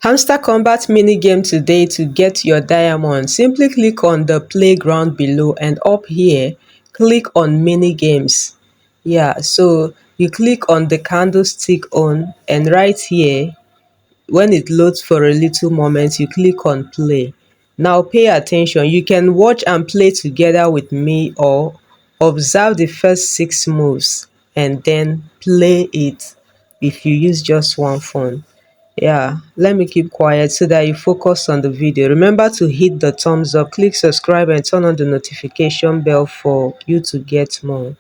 Hamster Kombat mini game today to get your diamond. Simply click on the playground below and up here, click on mini games. Yeah, so you click on the candlestick on and right here, when it loads for a little moment, you click on play. Now pay attention. You can watch and play together with me or observe the first 6 moves and then play it if you use just one phone. Yeah, let me keep quiet so that you focus on the video. Remember to hit the thumbs up, click subscribe and turn on the notification bell for you to get more.